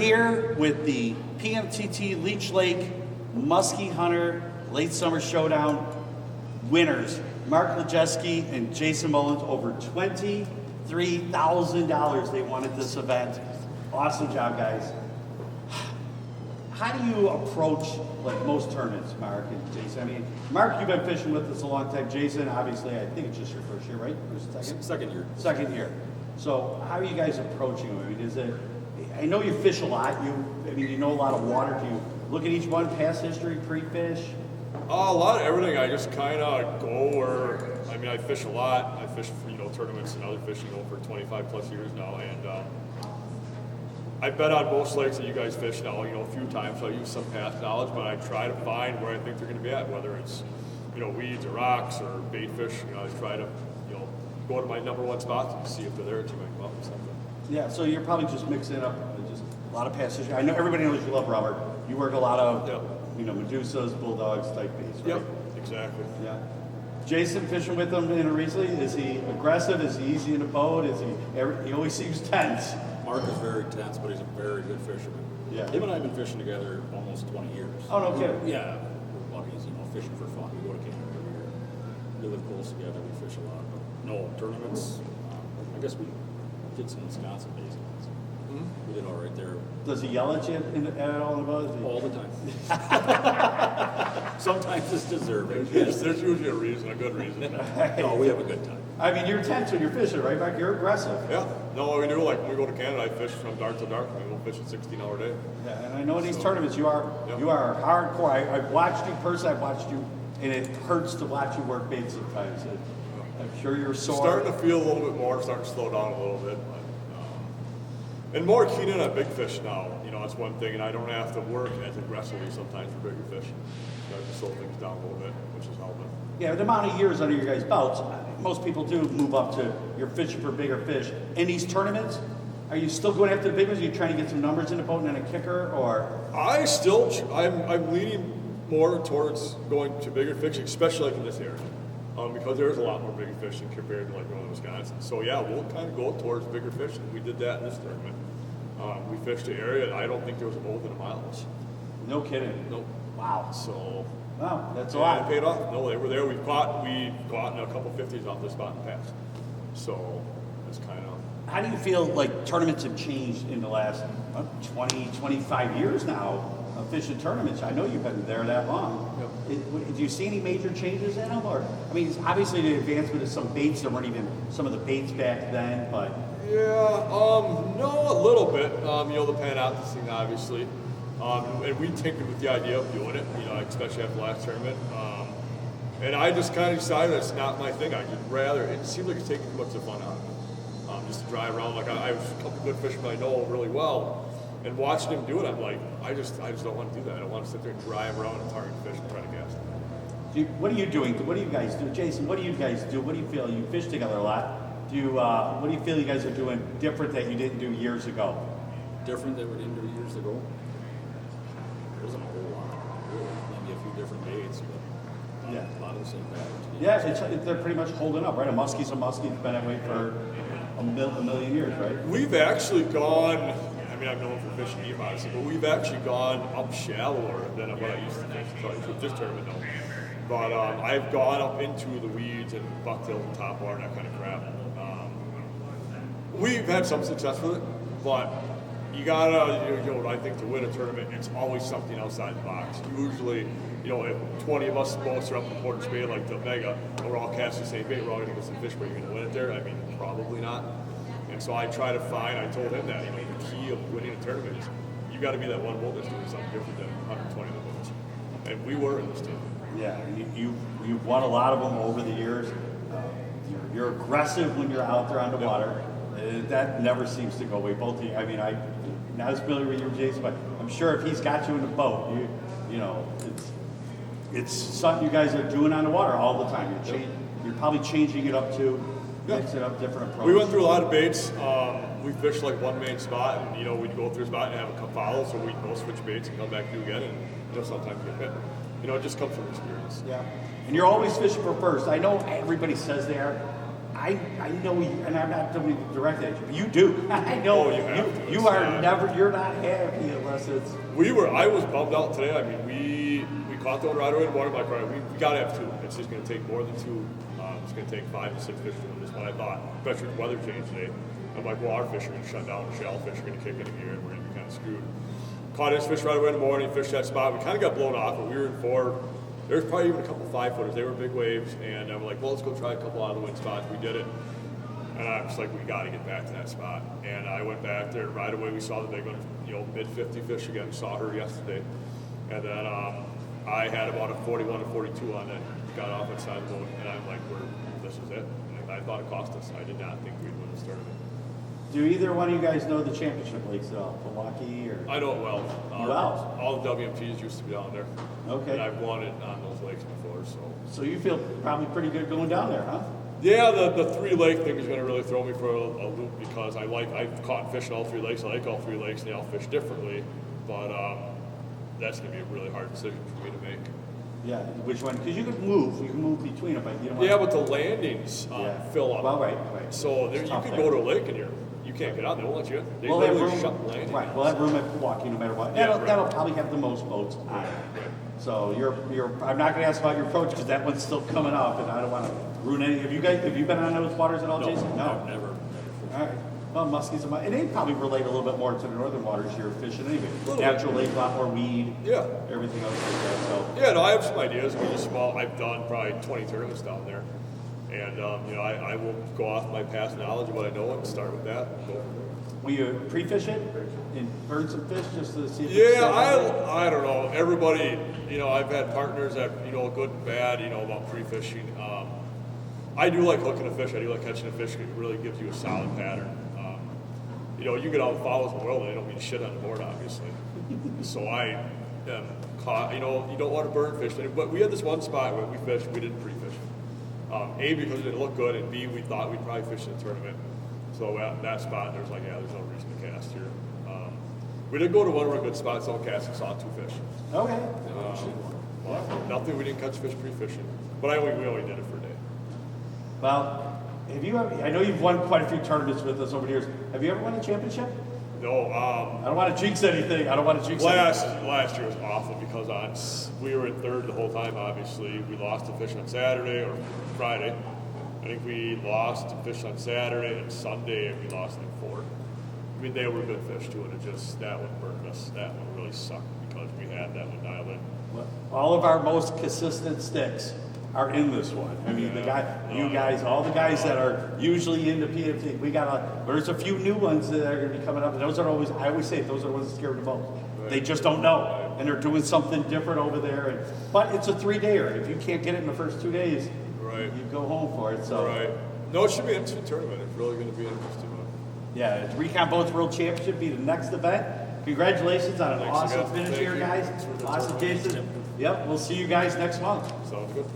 here with the PMTT Leech Lake Muskie Hunter Late Summer Showdown winners, Mark Jason and Jason Mullins. Over $23,000 they won at this event. Awesome job, guys. How do you approach like most tournaments, Mark and Jason? I mean, Mark, you've been fishing with us a long time. Jason, obviously, I think it's just your first year, right? Or second? Second year. Second year. So how are you guys approaching them? I mean, is it, I know you fish a lot. I mean, you know a lot of water. Do you look at each one, past history, pre-fish? A lot of everything. I just kind of go where, I mean, I fish a lot. I fish for, tournaments and other fishing for 25 plus years now. And I've been on most lakes that you guys fish now, a few times. So I use some past knowledge, but I try to find where I think they're going to be at, whether it's, weeds or rocks or bait fish. I try to, go to my number one spots and see if they're there to make them up or something. Yeah, so you're probably just mixing up just a lot of past history. I know everybody knows you love rubber. You work a lot of, Medusas, bulldogs type baits, right? Yep, exactly. Yeah. Jason fishing with them recently, is he aggressive? Is he easy in the boat? He always seems tense. Mark is very tense, but he's a very good fisherman. Yeah. Him and I have been fishing together almost 20 years. Oh, no kidding. Yeah, we're buddies, fishing for fun. We go to Canada every year. We live close together, we fish a lot. But no, tournaments, I guess we did some Wisconsin days. We did all right there. Does he yell at you at all about it? All the time. Sometimes it's deserving. There's usually a reason, a good reason. No, we have a good time. I mean, you're tense when you're fishing, right, Mark? You're aggressive. Yeah. No, what we do, like when we go to Canada, I fish from dark to dark. We go fish a 16-hour day. Yeah, and I know in these tournaments you are hardcore. I've watched you personally. I've watched you, and it hurts to watch you work bait sometimes. I'm sure you're sore. Starting to feel a little bit more, starting to slow down a little bit. But, and more keen in on big fish now. That's one thing, and I don't have to work as aggressively sometimes for bigger fish. I just slow things down a little bit, which is helping. Yeah, the amount of years under your guys' belts, most people do move up to you're fishing for bigger fish. In these tournaments, are you still going after the big ones? Are you trying to get some numbers in the boat and then a kicker, or? I'm leaning more towards going to bigger fish, especially like in this area, because there's a lot more bigger fish compared to like northern Wisconsin. So yeah, we'll kind of go towards bigger fish, and we did that in this tournament. We fished the area, and I don't think there was a boat within a mile of us. No kidding. Nope. Wow. So. Wow, that's a lot. lot. It paid off. No, they were there. We caught a couple 50s off this spot in the past. So it's kind of. How do you feel like tournaments have changed in the last 20, 25 years now of fishing tournaments? I know you've been there that long. Yep. Do you see any major changes in them? Or, I mean, obviously the advancement of some baits, there weren't even some of the baits back then, but. Yeah, no, a little bit. The Pan-Atlas thing, obviously. And we tinkered with the idea of doing it, especially after the last tournament. And I just kind of decided it's not my thing. I just rather, it seems like it's taking too much of the fun out of it. Just to drive around, like I have a couple good fishermen I know really well, and watching them do it, I'm like, I just don't want to do that. I don't want to sit there and drive around and target fish and try to cast them. What are you doing? What do you guys do? Jason, what do you guys do? What do you feel? You fish together a lot. What do you feel you guys are doing different that you didn't do years ago? Different that we didn't do years ago? There wasn't a whole lot. Maybe a few different baits, but a lot of the same patterns. Yeah, they're pretty much holding up, right? A muskie's a muskie. It's been that way for a million years, right? We've actually gone, I've known for fishing deep, obviously, but we've actually gone up shallower than what I used to fish with this tournament, though. But I've gone up into the weeds and bucktails and top water and that kind of crap. We've had some success with it, but you gotta, I think to win a tournament, it's always something outside the box. Usually, if 20 of us boats are up in Portage Bay like the Mega, and we're all casting the same bait, we're all gonna get some fish, but you're gonna win it there? Probably not. And so I try to find, I told him that, the key of winning a tournament is you gotta be that one boat that's doing something different than 120 other boats. And we were in this team. Yeah, you've won a lot of them over the years. You're aggressive when you're out there on the water. That never seems to go away. Both of you, not as familiar with you, Jason, but I'm sure if he's got you in the boat, it's something you guys are doing on the water all the time. You're probably changing it up too, mixing up different approaches. We went through a lot of baits. We fished like one main spot, and we'd go through a spot and have a couple follow, so we'd go switch baits and come back to again, and sometimes get hit. It just comes from experience. Yeah, and you're always fishing for first. I know everybody says they are. I know you, and I'm not doing it directly at you, but you do. I know Oh, you have to. you It's are sad. never, you're not happy unless it's, I was bummed out today. I mean, we caught the one right away in the morning. Like, all right, we got to have two. It's just going to take more than two. It's going to take 5 to 6 fish to win this one, I thought. Especially with the weather change today. I'm like, well, our fish are going to shut down. The shellfish are going to kick into gear, and we're going to be kind of screwed. Caught this fish right away in the morning, fished that spot. We kind of got blown off, but we were in 4. There's probably even a couple 5-footers. They were big waves, and I'm like, well, let's go try a couple out of the wind spots. We did it. And I was like, we got to get back to that spot. And I went back there right away. We saw the big one, mid-50 fish again. We saw her yesterday. And then I had about a 41 to 42 on it. Got off that side of the boat, and I'm like, this is it. And I thought it cost us. I did not think we'd win this tournament. do either one of you guys know the championship lakes at all? Milwaukee or? I know it well. Well. All the WMTs used to be down there. Okay. And I've won it on those lakes before, so. So you feel probably pretty good going down there, huh? Yeah, the 3 lake thing is going to really throw me for a loop because I've caught fish in all 3 lakes. I like all 3 lakes, and they all fish differently. But that's going to be a really hard decision for me to make. Yeah, which one? Because you can move between them, but you don't Yeah, want but the landings fill up. Well, right. So It's you tough can there. go to a lake and you can't get out. They won't let you in. They We'll have literally room, shut the landing. right, we'll have room at Milwaukee no matter what. Yeah, That'll, right. that'll probably have the most boats on it. So I'm not gonna ask about your approach because that one's still coming up and I don't wanna ruin any. Have you been on those waters at all, Jason? No, never. All right. Well, muskies and they probably relate a little bit more to the northern waters you're fishing anyway. Little Natural lake, a lot more weed. Yeah. Everything else like that, so. Yeah, no, I have some ideas. I mean, I've done probably 20 tournaments down there. And, I will go off my past knowledge of what I know and start with that. And go from there. Will you pre-fish it and burn some fish just to see if it's Yeah, safe? I don't know. Everybody, I've had partners that, good and bad, about pre-fishing. I do like hooking a fish. I do like catching a fish. It really gives you a solid pattern. You get all the follows in the world and they don't mean shit on the board, obviously. So I am caught, you don't want to burn fish. But we had this one spot where we fished, we didn't pre-fish. A, because it didn't look good, and B, we thought we'd probably fish in the tournament. So at that spot, there's like, there's no reason to cast here. We did go to one of our good spots, all casting, saw 2 fish. Okay. Nothing, we didn't catch fish pre-fishing. But we only did it for a day. Well, have you ever, I know you've won quite a few tournaments with us over the years. Have you ever won a championship? No, I don't want to jinx anything. anything. last year was awful because we were in 3rd the whole time, obviously. We lost to fish on Saturday or Friday. I think we lost to fish on Saturday and Sunday, and we lost like 4. I mean, they were good fish too, and that one burned us. That one really sucked because we had that one dialed in. All of our most consistent sticks are in this one. I mean, all the guys that are usually into PFT, there's a few new ones that are going to be coming up. And those are I always say, those are the ones that scare the most. Right. They just don't know. And they're doing something different over there. But it's a 3-dayer. If you can't get it in the first 2 days, Right. you go home for it. So. Right. No, it should be an interesting tournament. It's really going to be an interesting one. Yeah, it's Recon Boats World Championship be the next event. Congratulations on an Thanks awesome again. finish Thank here, you. guys. Thanks for the Awesome, tournament. Jason. Yep, we'll see you guys next month. Sounds good.